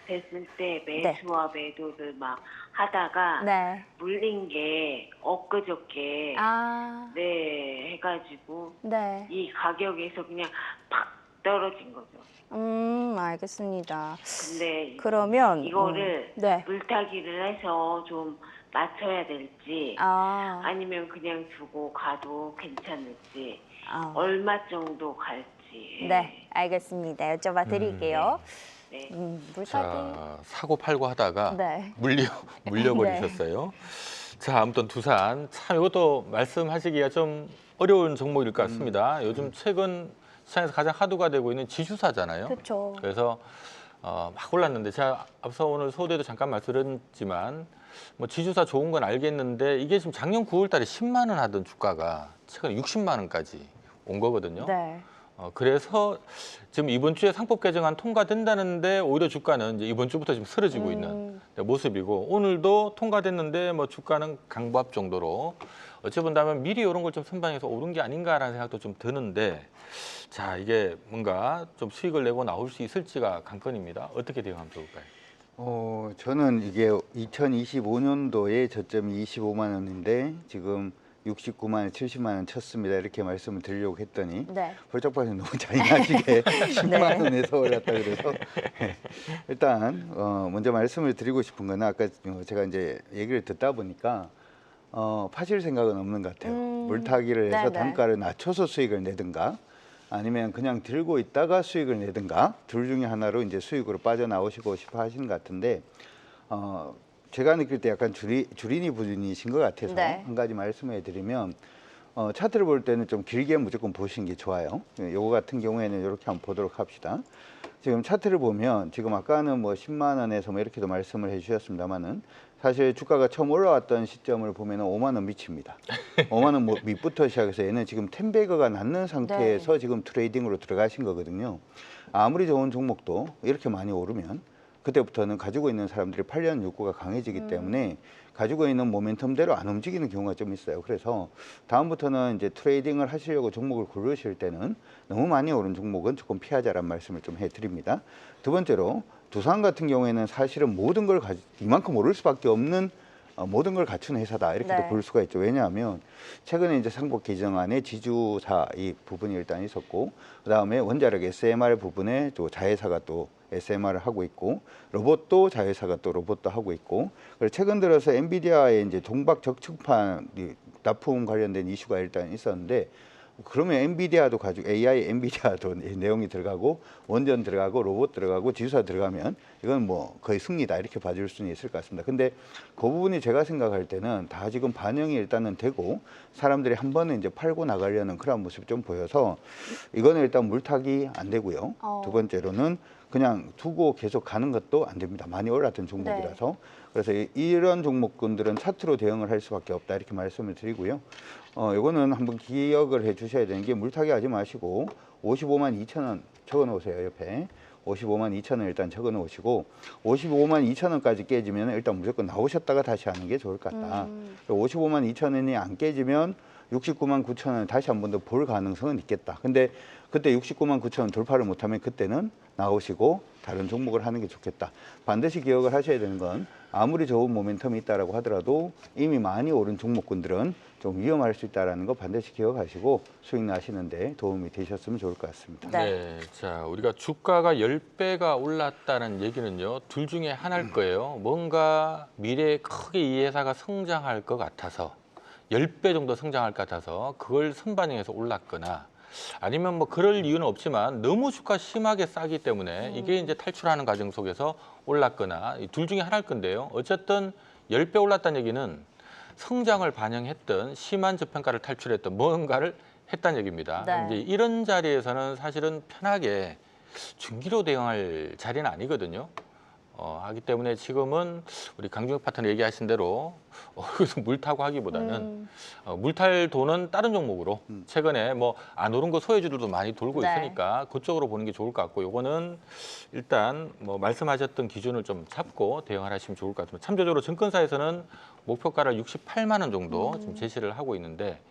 됐을 때 매수와 매도를 막 하다가 네. 물린 게 엊그저께 아, 네 해가지고 네. 이 가격에서 그냥 팍 떨어진 거죠. 알겠습니다. 근데 그러면 이거를 네. 물타기를 해서 좀 맞춰야 될지 아, 아니면 그냥 두고 가도 괜찮을지 얼마 정도 갈지. 네, 알겠습니다. 여쭤봐 드릴게요. 네. 물타기. 자, 사고 팔고 하다가 네. 물려버리셨어요. 자, 아무튼 두산 참 이것도 말씀하시기가 좀 어려운 종목일 것 같습니다. 요즘 최근 시장에서 가장 화두가 되고 있는 지주사잖아요. 그렇죠. 그래서 막 올랐는데 제가 앞서 오늘 소대도 잠깐 말씀드렸지만 뭐 지주사 좋은 건 알겠는데 이게 지금 작년 9월달에 10만 원 하던 주가가 최근 60만 원까지 온 거거든요. 네. 그래서 지금 이번 주에 상법 개정안 통과된다는데 오히려 주가는 이제 이번 주부터 지금 쓰러지고 있는 모습이고 오늘도 통과됐는데 뭐 주가는 강보합 정도로 어찌 본다면 미리 이런 걸 좀 선방해서 오른 게 아닌가라는 생각도 좀 드는데 자 이게 뭔가 좀 수익을 내고 나올 수 있을지가 관건입니다. 어떻게 대응하면 좋을까요? 저는 이게 2025년도에 저점이 25만 원인데 지금 69만 원, 70만 원 쳤습니다. 이렇게 말씀을 드리려고 했더니 네. 펄쩍펄쩍 너무 잔인하시게 10만 네. 원에서 올랐다 그래서 일단 먼저 말씀을 드리고 싶은 거는 아까 제가 이제 얘기를 듣다 보니까 파실 생각은 없는 것 같아요. 물타기를 해서 네네. 단가를 낮춰서 수익을 내든가 아니면 그냥 들고 있다가 수익을 내든가 둘 중에 하나로 이제 수익으로 빠져나오시고 싶어 하시는 것 같은데 제가 느낄 때 약간 주린이 부린이신 것 같아서 네. 한 가지 말씀해 드리면 차트를 볼 때는 좀 길게 무조건 보시는 게 좋아요. 요거 같은 경우에는 이렇게 한번 보도록 합시다. 지금 차트를 보면 지금 아까는 뭐 10만 원에서 뭐 이렇게도 말씀을 해주셨습니다만은 사실 주가가 처음 올라왔던 시점을 보면 5만 원 밑입니다. 5만 원 밑부터 시작해서 얘는 지금 10배가가 낮는 상태에서 지금 트레이딩으로 들어가신 거거든요. 아무리 좋은 종목도 이렇게 많이 오르면 그때부터는 가지고 있는 사람들이 팔려는 욕구가 강해지기 때문에 가지고 있는 모멘텀대로 안 움직이는 경우가 좀 있어요. 그래서 다음부터는 이제 트레이딩을 하시려고 종목을 고르실 때는 너무 많이 오른 종목은 조금 피하자라는 말씀을 좀 해드립니다. 두 번째로 두산 같은 경우에는 사실은 모든 걸 이만큼 오를 수밖에 없는 모든 걸 갖춘 회사다 이렇게도 볼 수가 있죠. 왜냐하면 최근에 이제 상법 개정안에 지주사 이 부분이 일단 있었고 그다음에 원자력 SMR 부분에 또 자회사가 또 SMR을 하고 있고 로봇도 자회사가 또 로봇도 하고 있고 그리고 최근 들어서 엔비디아의 이제 동박 적측판 납품 관련된 이슈가 일단 있었는데 그러면 엔비디아도 가지고 AI 엔비디아도 내용이 들어가고 원전 들어가고 로봇 들어가고 지주사 들어가면 이건 뭐 거의 승리다 이렇게 봐줄 수는 있을 것 같습니다. 근데 그 부분이 제가 생각할 때는 다 지금 반영이 일단은 되고 사람들이 한 번은 이제 팔고 나가려는 그런 모습이 좀 보여서 이거는 일단 물타기 안 되고요. 두 번째로는 그냥 두고 계속 가는 것도 안 됩니다. 많이 올랐던 종목이라서. 그래서 이런 종목군들은 차트로 대응을 할 수밖에 없다 이렇게 말씀을 드리고요. 이거는 한번 기억을 해 주셔야 되는 게 물타기 하지 마시고 55만 2천 원 적어 놓으세요. 옆에 55만 2천 원 일단 적어 놓으시고 55만 2천 원까지 깨지면 일단 무조건 나오셨다가 다시 하는 게 좋을 것 같다. 55만 2천 원이 안 깨지면 69만 9천 원 다시 한 번 더 볼 가능성은 있겠다. 근데 그때 69만 9천 원 돌파를 못하면 그때는 나오시고 다른 종목을 하는 게 좋겠다. 반드시 기억을 하셔야 되는 건 아무리 좋은 모멘텀이 있다라고 하더라도 이미 많이 오른 종목군들은 좀 위험할 수 있다는 거 반드시 기억하시고 수익 나시는데 도움이 되셨으면 좋을 것 같습니다. 네. 자, 우리가 주가가 10배가 올랐다는 얘기는요, 둘 중에 하나일 거예요. 뭔가 미래에 크게 이 회사가 성장할 것 같아서 10배 정도 성장할 것 같아서 그걸 선반영해서 올랐거나 아니면 뭐 그럴 이유는 없지만 너무 주가 심하게 싸기 때문에 이게 이제 탈출하는 과정 속에서 올랐거나 이 둘 중에 하나일 건데요. 어쨌든 10배 올랐다는 얘기는 성장을 반영했던 심한 저평가를 탈출했던 뭔가를 했다는 얘기입니다. 네. 이제 이런 자리에서는 사실은 편하게 중기로 대응할 자리는 아니거든요. 하기 때문에 지금은 우리 강중혁 파트너 얘기하신 대로 여기서 물 타고 하기보다는 물 탈 돈은 다른 종목으로 최근에 뭐 안 오른 거 소외주들도 많이 돌고 네. 있으니까 그쪽으로 보는 게 좋을 것 같고 요거는 일단 뭐 말씀하셨던 기준을 좀 잡고 대응을 하시면 좋을 것 같습니다. 참조적으로 증권사에서는 목표가를 68만 원 정도 지금 제시를 하고 있는데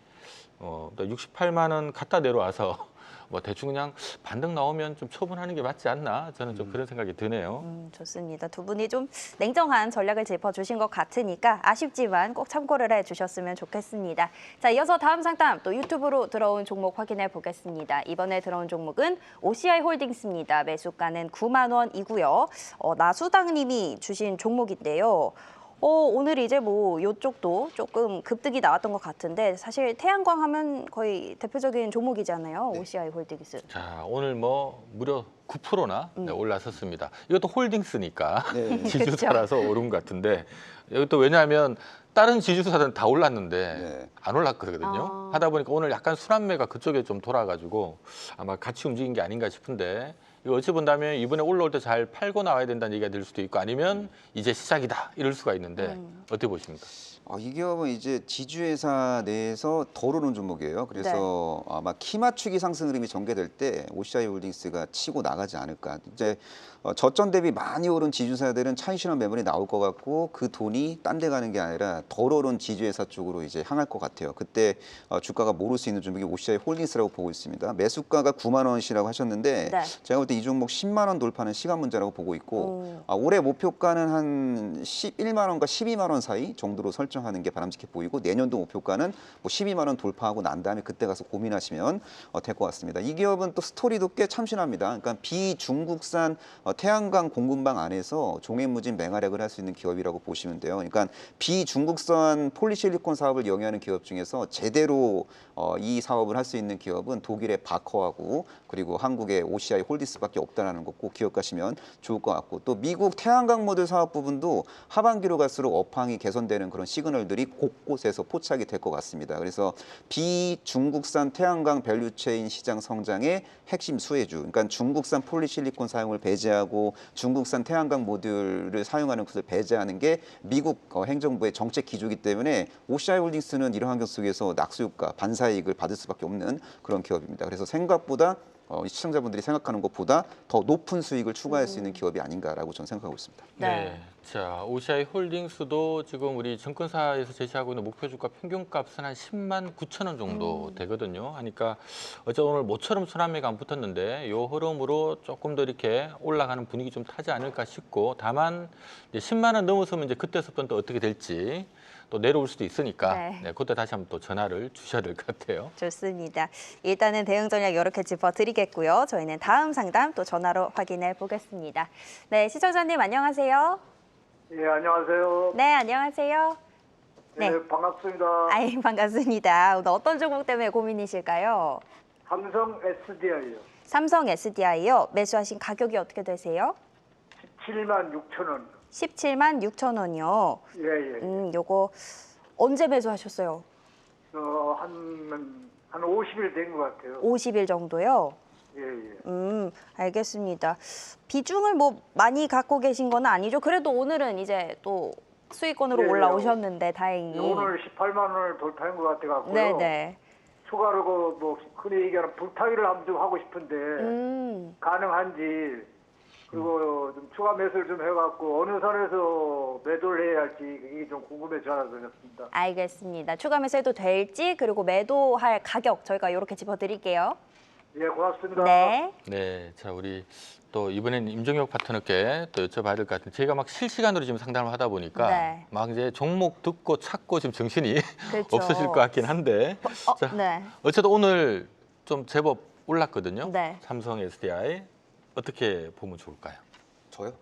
68만 원 갖다 내려와서 뭐 대충 그냥 반등 나오면 좀 처분하는 게 맞지 않나 저는 좀 그런 생각이 드네요. 좋습니다. 두 분이 좀 냉정한 전략을 짚어주신 것 같으니까 아쉽지만 꼭 참고를 해주셨으면 좋겠습니다. 자, 이어서 다음 상담 또 유튜브로 들어온 종목 확인해 보겠습니다. 이번에 들어온 종목은 OCI 홀딩스입니다. 매수가는 9만 원이고요. 나수당님이 주신 종목인데요. 오늘 이제 뭐 이쪽도 조금 급등이 나왔던 것 같은데 사실 태양광 하면 거의 대표적인 종목이잖아요. OCI 홀딩스. 자, 오늘 뭐 무려 9%나 올라섰습니다. 이것도 홀딩스니까 네. 지주사라서 오른 것 같은데 이것도 왜냐하면 다른 지주사들은 다 올랐는데 네. 안 올랐거든요. 하다 보니까 오늘 약간 순환매가 그쪽에 좀 돌아가지고 아마 같이 움직인 게 아닌가 싶은데 이거 어찌 본다면 이번에 올라올 때 잘 팔고 나와야 된다는 얘기가 될 수도 있고 아니면 이제 시작이다 이럴 수가 있는데 어떻게 보십니까? 이 기업은 이제 지주회사 내에서 덜 오른 종목이에요. 그래서 아마 키 맞추기 상승 흐름이 전개될 때 OCI 홀딩스가 치고 나가지 않을까. 이제 저점 대비 많이 오른 지주사들은 차익 실현 매물이 나올 것 같고 그 돈이 딴 데 가는 게 아니라 덜 오른 지주회사 쪽으로 이제 향할 것 같아요. 그때 주가가 모를 수 있는 종목이 OCI 홀딩스라고 보고 있습니다. 매수가가 9만 원이라고 하셨는데 네. 제가 볼 때 이 종목 10만 원 돌파는 시간 문제라고 보고 있고 올해 목표가는 한 11만 원과 12만 원 사이 정도로 설정하는 게 바람직해 보이고 내년도 목표가는 뭐 12만 원 돌파하고 난 다음에 그때 가서 고민하시면 될 것 같습니다. 이 기업은 또 스토리도 꽤 참신합니다. 그러니까 비중국산 태양광 공급망 안에서 종횡무진 맹활약을 할 수 있는 기업이라고 보시면 돼요. 그러니까 비중국산 폴리실리콘 사업을 영위하는 기업 중에서 제대로 이 사업을 할 수 있는 기업은 독일의 바커하고 그리고 한국의 OCI 홀딩스밖에 없다라는 거 꼭 기억하시면 좋을 것 같고 또 미국 태양광 모듈 사업 부분도 하반기로 갈수록 업황이 개선되는 그런 시그널들이 곳곳에서 포착이 될 것 같습니다. 그래서 비중국산 태양광 밸류체인 시장 성장의 핵심 수혜주, 그러니까 중국산 폴리실리콘 사용을 배제하고 중국산 태양광 모듈을 사용하는 것을 배제하는 게 미국 행정부의 정책 기조이기 때문에 OCI 홀딩스는 이런 환경 속에서 낙수효과, 반사이익을 받을 수밖에 없는 그런 기업입니다. 그래서 생각보다 시청자분들이 생각하는 것보다 더 높은 수익을 추가할 수 있는 기업이 아닌가라고 저는 생각하고 있습니다. 네. 자, OCI 홀딩스도 지금 우리 증권사에서 제시하고 있는 목표 주가 평균값은 한 10만 9천 원 정도 되거든요. 하니까 어제 오늘 모처럼 순환매가 안 붙었는데 이 흐름으로 조금 더 이렇게 올라가는 분위기 좀 타지 않을까 싶고 다만 이제 10만 원 넘어서면 이제 그때부터는 또 어떻게 될지 또 내려올 수도 있으니까 네. 그때 다시 한번 또 전화를 주셔야 될 것 같아요. 좋습니다. 일단은 대응 전략 이렇게 짚어드리겠고요. 저희는 다음 상담 또 전화로 확인해 보겠습니다. 네, 시청자님 안녕하세요. 예, 안녕하세요. 네, 안녕하세요. 네. 네, 반갑습니다. 아이, 반갑습니다. 오늘 어떤 종목 때문에 고민이실까요? 삼성 SDI요. 삼성 SDI요. 매수하신 가격이 어떻게 되세요? 17만 6천 원. 17만 6천 원이요. 예, 예. 요거 언제 매수하셨어요? 한 50일 된 것 같아요. 50일 정도요? 예, 예. 알겠습니다. 비중을 뭐 많이 갖고 계신 건 아니죠? 그래도 오늘은 이제 또 수익권으로 예, 올라오셨는데 다행히. 오늘 18만 원을 돌파한 것 같아갖고요. 네네. 추가로 뭐 흔히 얘기하는 불타기를 한번 좀 하고 싶은데 가능한지 그리고 좀 추가 매수를 좀 해갖고 어느 선에서 매도를 해야 할지 그게 좀 궁금해서 전화 드렸습니다. 알겠습니다. 추가 매수해도 될지 그리고 매도할 가격 저희가 이렇게 짚어드릴게요. 예, 예, 고맙습니다. 네. 네, 자 우리 또 이번엔 임종혁 파트너께 또 여쭤봐야 될 것 같은데 저희가 막 실시간으로 지금 상담을 하다 보니까 네. 막 이제 종목 듣고 찾고 지금 정신이 그렇죠. 없으실 것 같긴 한데 자, 네. 어쨌든 오늘 좀 제법 올랐거든요. 네. 삼성 SDI 어떻게 보면 좋을까요? 저요?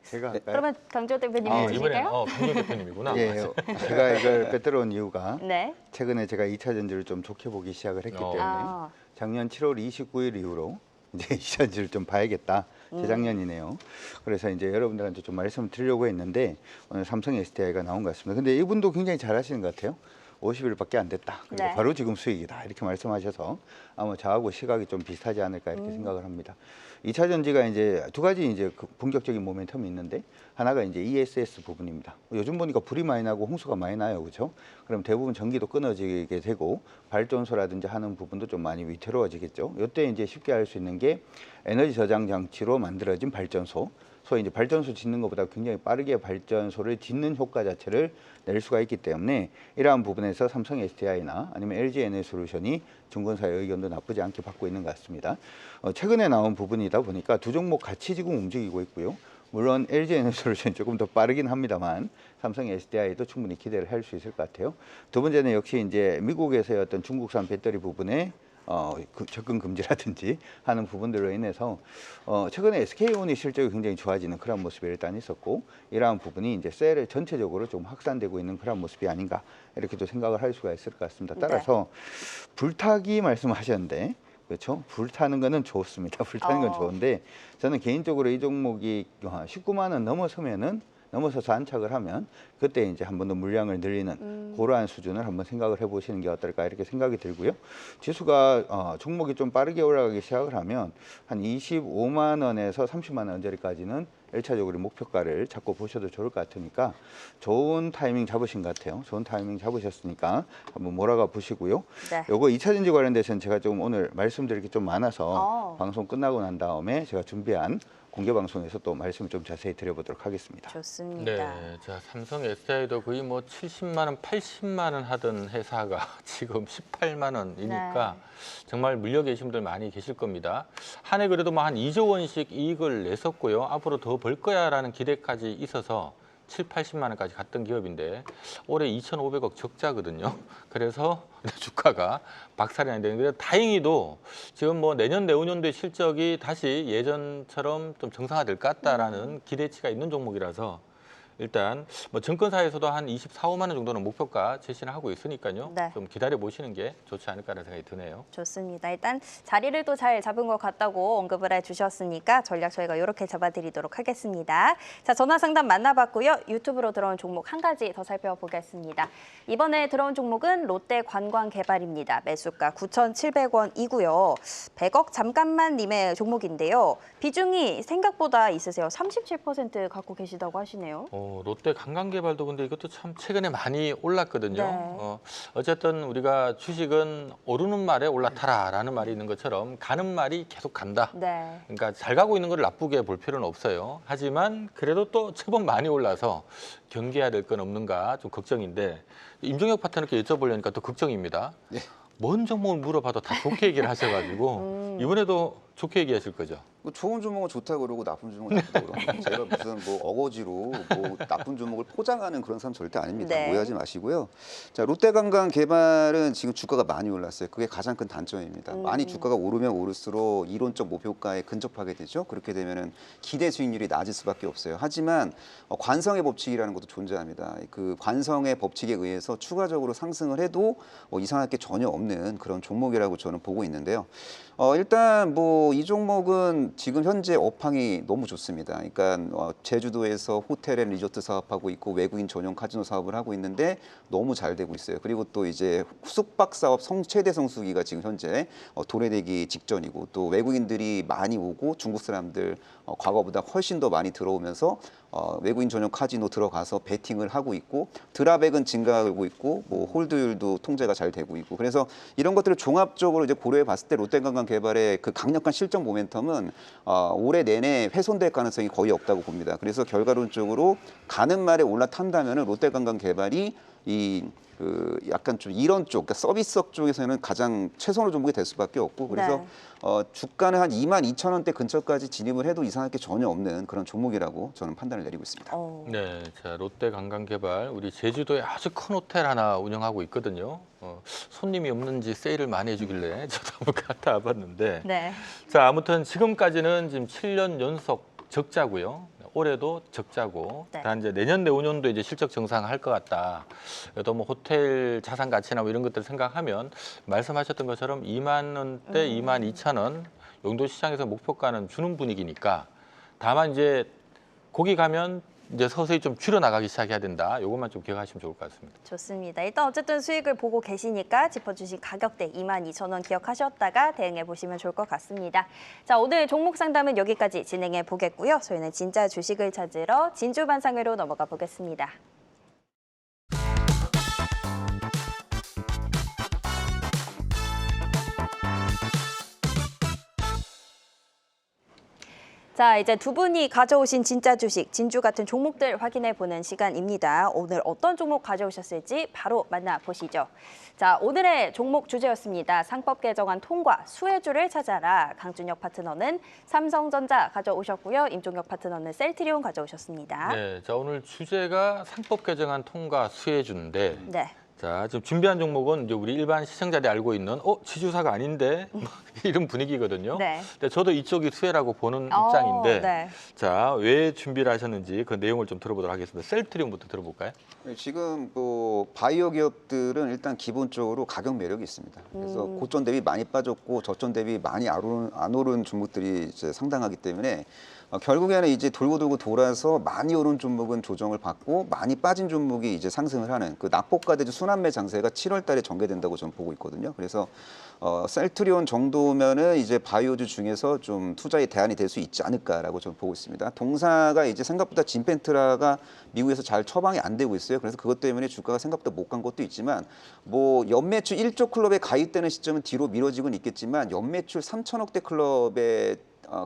제가 할까요? 그러면 강조 대표님이 이번엔 해주실까요? 강경 대표님이구나. 예, 제가 이걸 빼들어 온 이유가 네. 최근에 제가 2차 전지를 좀 좋게 보기 시작을 했기 때문에 아. 작년 7월 29일 이후로 이제 2차 전지를 좀 봐야겠다. 재작년이네요. 그래서 이제 여러분들한테 좀 말씀을 드리려고 했는데 오늘 삼성 SDI가 나온 것 같습니다. 근데 이분도 굉장히 잘하시는 것 같아요. 50일밖에 안 됐다. 그리고 네. 바로 지금 수익이다. 이렇게 말씀하셔서 아마 저하고 시각이 좀 비슷하지 않을까 이렇게 생각을 합니다. 2차 전지가 이제 두 가지 이제 본격적인 모멘텀이 있는데 하나가 이제 ESS 부분입니다. 요즘 보니까 불이 많이 나고 홍수가 많이 나요. 그렇죠? 그럼 대부분 전기도 끊어지게 되고 발전소라든지 하는 부분도 좀 많이 위태로워지겠죠. 이때 이제 쉽게 알 수 있는 게 에너지 저장 장치로 만들어진 발전소. 소위 이제 발전소 짓는 것보다 굉장히 빠르게 발전소를 짓는 효과 자체를 낼 수가 있기 때문에 이러한 부분에서 삼성 SDI나 아니면 LG 에너지솔루션이 증권사의 의견도 나쁘지 않게 받고 있는 것 같습니다. 최근에 나온 부분이다 보니까 두 종목 같이 지금 움직이고 있고요. 물론 LG 에너지솔루션이 조금 더 빠르긴 합니다만 삼성 SDI도 충분히 기대를 할 수 있을 것 같아요. 두 번째는 역시 이제 미국에서의 어떤 중국산 배터리 부분에 접근 금지라든지 하는 부분들로 인해서 최근에 SK온이 실적이 굉장히 좋아지는 그런 모습이 일단 있었고 이러한 부분이 이제 셀을 전체적으로 좀 확산되고 있는 그런 모습이 아닌가 이렇게도 생각을 할 수가 있을 것 같습니다. 따라서 불타기 말씀하셨는데 그렇죠? 불타는 거는 좋습니다. 불타는 건 좋은데 저는 개인적으로 이 종목이 19만 원 넘어서서 안착을 하면 그때 이제 한 번 더 물량을 늘리는 그러한 수준을 한번 생각을 해보시는 게 어떨까 이렇게 생각이 들고요. 지수가 종목이 좀 빠르게 올라가기 시작을 하면 한 25만 원에서 30만 원짜리까지는 1차적으로 목표가를 잡고 보셔도 좋을 것 같으니까 좋은 타이밍 잡으신 것 같아요. 좋은 타이밍 잡으셨으니까 한번 몰아가 보시고요. 네. 요거 2차 전지 관련돼서는 제가 좀 오늘 말씀드릴 게 좀 많아서 방송 끝나고 난 다음에 제가 준비한 공개 방송에서 또 말씀을 좀 자세히 드려보도록 하겠습니다. 좋습니다. 네, 자 삼성 SDI도 거의 뭐 70만 원, 80만 원 하던 회사가 지금 18만 원이니까 정말 물려 계신 분들 많이 계실 겁니다. 한 해 그래도 뭐 한 2조 원씩 이익을 냈었고요. 앞으로 더 벌 거야라는 기대까지 있어서 7, 80만 원까지 갔던 기업인데 올해 2,500억 적자거든요. 그래서 주가가 박살이 나야 되는데 다행히도 지금 뭐 내년 내후년도의 실적이 다시 예전처럼 좀 정상화될 것 같다라는 기대치가 있는 종목이라서 일단 뭐 증권사에서도 한 24, 5만 원 정도는 목표가 제시를 하고 있으니까요. 네. 좀 기다려 보시는 게 좋지 않을까라는 생각이 드네요. 좋습니다. 일단 자리를 또 잘 잡은 것 같다고 언급을 해주셨으니까 전략 저희가 이렇게 잡아드리도록 하겠습니다. 자, 전화 상담 만나봤고요. 유튜브로 들어온 종목 한 가지 더 살펴보겠습니다. 이번에 들어온 종목은 롯데관광개발입니다. 매수가 9,700원이고요. 100억 잠깐만 님의 종목인데요. 비중이 생각보다 있으세요. 37% 갖고 계시다고 하시네요. 롯데 관광개발도 근데 이것도 참 최근에 많이 올랐거든요. 네. 어쨌든 우리가 주식은 오르는 말에 올라타라라는 말이 있는 것처럼 가는 말이 계속 간다. 네. 그러니까 잘 가고 있는 걸 나쁘게 볼 필요는 없어요. 하지만 그래도 또 제법 많이 올라서 경계해야 될 건 없는가 좀 걱정인데 임종혁 파트너께 여쭤보려니까 또 걱정입니다. 네. 뭔 종목을 물어봐도 다 좋게 얘기를 하셔가지고 이번에도 좋게 얘기하실 거죠? 뭐 좋은 종목은 좋다고 그러고 나쁜 종목은 나쁘다고 그러고 제가 무슨 뭐 어거지로 뭐 나쁜 종목을 포장하는 그런 사람 절대 아닙니다. 네. 오해하지 마시고요. 자, 롯데관광개발은 지금 주가가 많이 올랐어요. 그게 가장 큰 단점입니다. 많이 주가가 오르면 오를수록 이론적 목표가에 근접하게 되죠. 그렇게 되면은 기대 수익률이 낮을 수밖에 없어요. 하지만 관성의 법칙이라는 것도 존재합니다. 그 관성의 법칙에 의해서 추가적으로 상승을 해도 이상할 게 전혀 없는 그런 종목이라고 저는 보고 있는데요. 일단 뭐 이 종목은 지금 현재 업황이 너무 좋습니다. 그러니까 제주도에서 호텔 앤 리조트 사업하고 있고 외국인 전용 카지노 사업을 하고 있는데 너무 잘 되고 있어요. 그리고 또 이제 숙박 사업 최대 성수기가 지금 현재 도래되기 직전이고 또 외국인들이 많이 오고 중국 사람들 과거보다 훨씬 더 많이 들어오면서 외국인 전용 카지노 들어가서 베팅을 하고 있고 드랍액은 증가하고 있고 뭐 홀드율도 통제가 잘 되고 있고 그래서 이런 것들을 종합적으로 이제 고려해 봤을 때 롯데관광개발의 그 강력한 실적 모멘텀은 올해 내내 훼손될 가능성이 거의 없다고 봅니다. 그래서 결과론적으로 가는 말에 올라탄다면은 롯데관광개발이 약간 좀 이런 쪽, 그러니까 서비스업 쪽에서는 가장 최선호 종목이 될 수밖에 없고 그래서 네. 주가는 한 22,000원대 근처까지 진입을 해도 이상할 게 전혀 없는 그런 종목이라고 저는 판단을 내리고 있습니다. 네, 자 롯데관광개발 우리 제주도에 아주 큰 호텔 하나 운영하고 있거든요. 손님이 없는지 세일을 많이 해주길래 저도 한번 갔다 와봤는데, 네. 자 아무튼 지금까지는 지금 7년 연속 적자고요. 올해도 적자고, 네. 단 이제 내년 내후년도 이제 실적 정상할 것 같다. 그래도 뭐 호텔 자산 가치나 뭐 이런 것들 생각하면 말씀하셨던 것처럼 2만 원대, 2만 2천 원 용도 시장에서 목표가는 주는 분위기니까 다만 이제 거기 가면 이제 서서히 좀 줄여 나가기 시작해야 된다. 이것만 좀 기억하시면 좋을 것 같습니다. 좋습니다. 일단 어쨌든 수익을 보고 계시니까 짚어주신 가격대 22,000원 기억하셨다가 대응해 보시면 좋을 것 같습니다. 자, 오늘 종목 상담은 여기까지 진행해 보겠고요. 저희는 진짜 주식을 찾으러 진주반상회로 넘어가 보겠습니다. 자, 이제 두 분이 가져오신 진짜 주식, 진주 같은 종목들 확인해 보는 시간입니다. 오늘 어떤 종목 가져오셨을지 바로 만나보시죠. 자, 오늘의 종목 주제였습니다. 상법 개정안 통과, 수혜주를 찾아라. 강준혁 파트너는 삼성전자 가져오셨고요. 임종혁 파트너는 셀트리온 가져오셨습니다. 네, 자 오늘 주제가 상법 개정안 통과 수혜주인데, 네. 자 지금 준비한 종목은 이제 우리 일반 시청자들이 알고 있는 지주사가 아닌데 이런 분위기거든요. 네. 근데 저도 이쪽이 수혜라고 보는 입장인데, 네. 자 왜 준비를 하셨는지 그 내용을 좀 들어보도록 하겠습니다. 셀트리온부터 들어볼까요? 지금 뭐 바이오 기업들은 일단 기본적으로 가격 매력이 있습니다. 그래서 고점 대비 많이 빠졌고 저점 대비 많이 안 오른 종목들이 이제 상당하기 때문에 결국에는 이제 돌고 돌아서 많이 오른 종목은 조정을 받고 많이 빠진 종목이 이제 상승을 하는 그 낙폭과대주 순환매 장세가 7월 달에 전개된다고 저는 보고 있거든요. 그래서 셀트리온 정도면은 이제 바이오주 중에서 좀 투자의 대안이 될 수 있지 않을까라고 저는 보고 있습니다. 동사가 이제 생각보다 진펜트라가 미국에서 잘 처방이 안 되고 있어요. 그래서 그것 때문에 주가가 생각보다 못 간 것도 있지만 뭐 연매출 1조 클럽에 가입되는 시점은 뒤로 미뤄지고는 있겠지만 연매출 3천억대 클럽에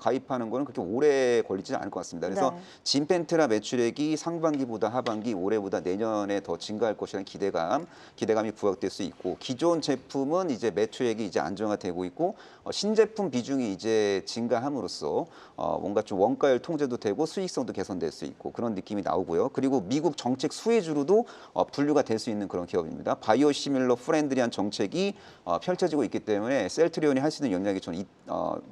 가입하는 거는 그렇게 오래 걸리지 않을 것 같습니다. 그래서 네. 진펜트라 매출액이 상반기보다 하반기, 올해보다 내년에 더 증가할 것이라는 기대감이 부각될 수 있고 기존 제품은 이제 매출액이 이제 안정화되고 있고 신제품 비중이 이제 증가함으로써 뭔가 좀 원가율 통제도 되고 수익성도 개선될 수 있고 그런 느낌이 나오고요. 그리고 미국 정책 수혜주로도 분류가 될 수 있는 그런 기업입니다. 바이오시밀러 프렌들리한 정책이 펼쳐지고 있기 때문에 셀트리온이 할 수 있는 역량이 저는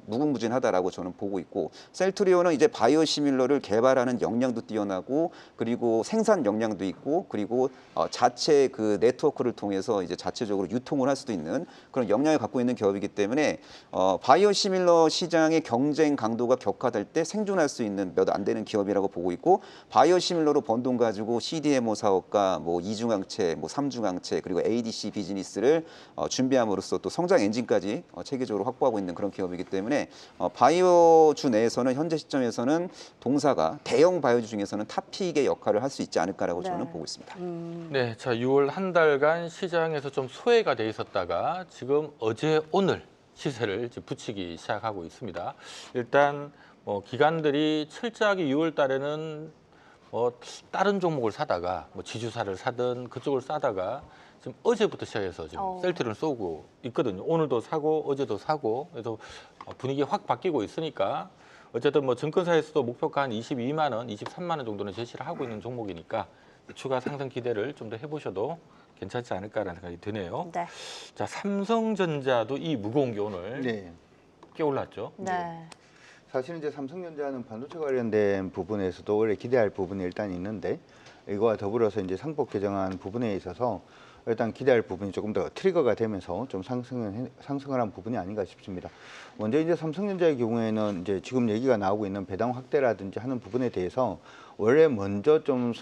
무궁무진하다라고 저는 보고 있고 셀트리온은 이제 바이오시밀러를 개발하는 역량도 뛰어나고 그리고 생산 역량도 있고 그리고 자체 그 네트워크를 통해서 이제 자체적으로 유통을 할 수도 있는 그런 역량을 갖고 있는 기업이기 때문에 바이오시밀러 시장의 경쟁 강도가 격화될 때 생존할 수 있는 몇 안 되는 기업이라고 보고 있고 바이오시밀러로 번 돈 가지고 CDMO 사업과 뭐 이중항체, 뭐 삼중항체 그리고 ADC 비즈니스를 준비함으로써 또 성장 엔진까지 체계적으로 확보하고 있는 그런 기업이기 때문에 바이오주 내에서는 현재 시점에서는 동사가 대형 바이오주 중에서는 탑픽의 역할을 할 수 있지 않을까라고 저는 보고 있습니다. 네, 자 6월 한 달간 시장에서 좀 소외가 돼 있었다가 지금 어제 오늘 시세를 이제 붙이기 시작하고 있습니다. 일단 기관들이 철저하게 6월 달에는 다른 종목을 사다가 지주사를 사든 그쪽을 사다가 지금 어제부터 시작해서 지금 셀트리온을 쏘고 있거든요. 오늘도 사고 어제도 사고 그래서 분위기 확 바뀌고 있으니까 어쨌든 증권사에서도 목표가 한 22만 원, 23만 원 정도는 제시를 하고 있는 종목이니까 추가 상승 기대를 좀 더 해보셔도 괜찮지 않을까라는 생각이 드네요. 네. 자 삼성전자도 이 무거운 게 오늘 네. 꽤 올랐죠. 네. 사실은 이제 삼성전자는 반도체 관련된 부분에서도 원래 기대할 부분이 일단 있는데 이거와 더불어서 이제 상법 개정안 부분에 있어서 일단 기대할 부분이 조금 더 트리거가 되면서 좀 상승을 한 부분이 아닌가 싶습니다. 먼저 이제 삼성전자의 경우에는 이제 지금 얘기가 나오고 있는 배당 확대라든지 하는 부분에 대해서 원래 먼저 좀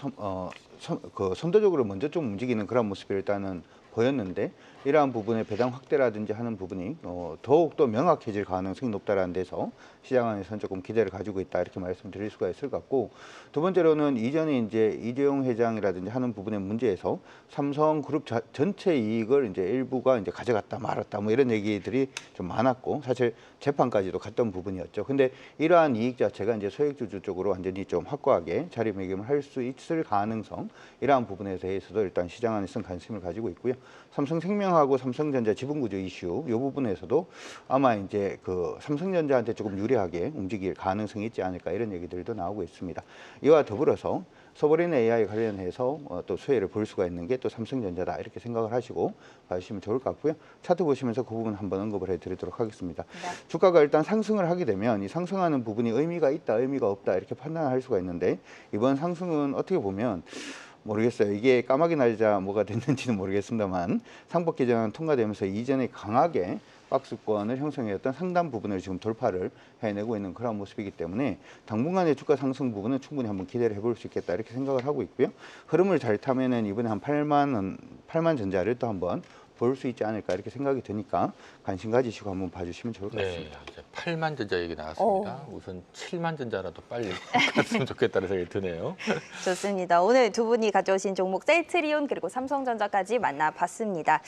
선도적으로 먼저 좀 움직이는 그런 모습이 일단은 보였는데 이러한 부분의 배당 확대라든지 하는 부분이 더욱더 명확해질 가능성이 높다라는 데서 시장 안에서는 조금 기대를 가지고 있다 이렇게 말씀드릴 수가 있을 것 같고 두 번째로는 이전에 이제 이재용 회장이라든지 하는 부분의 문제에서 삼성그룹 전체 이익을 이제 일부가 이제 가져갔다 말았다 뭐 이런 얘기들이 좀 많았고 사실 재판까지도 갔던 부분이었죠. 근데 이러한 이익 자체가 이제 소액주주 쪽으로 완전히 좀 확고하게 자리매김을 할 수 있을 가능성, 이러한 부분에 대해서도 일단 시장 안에서는 관심을 가지고 있고요. 삼성생명하고 삼성전자 지분구조 이슈 이 부분에서도 아마 이제 그 삼성전자한테 조금 유리하게 움직일 가능성이 있지 않을까 이런 얘기들도 나오고 있습니다. 이와 더불어서 소버린 AI 관련해서 또 수혜를 볼 수가 있는 게 또 삼성전자다 이렇게 생각을 하시고 봐주시면 좋을 것 같고요. 차트 보시면서 그 부분 한번 언급을 해드리도록 하겠습니다. 네. 주가가 일단 상승을 하게 되면 이 상승하는 부분이 의미가 있다, 의미가 없다 이렇게 판단할 수가 있는데 이번 상승은 어떻게 보면 모르겠어요. 이게 까마귀 날자 뭐가 됐는지는 모르겠습니다만 상법 개정안 통과되면서 이전에 강하게 박스권을 형성했던 상당 부분을 지금 돌파를 해내고 있는 그런 모습이기 때문에 당분간의 주가 상승 부분은 충분히 한번 기대를 해볼 수 있겠다 이렇게 생각을 하고 있고요. 흐름을 잘 타면은 이번에 한 8만 전자를 또 한번 볼 수 있지 않을까 이렇게 생각이 드니까 관심 가지시고 한번 봐주시면 좋을 것 같습니다. 이제 8만 전자 얘기 나왔습니다. 우선 7만 전자라도 빨리 갔으면 좋겠다는 생각이 드네요. 좋습니다. 오늘 두 분이 가져오신 종목 셀트리온 그리고 삼성전자까지 만나봤습니다.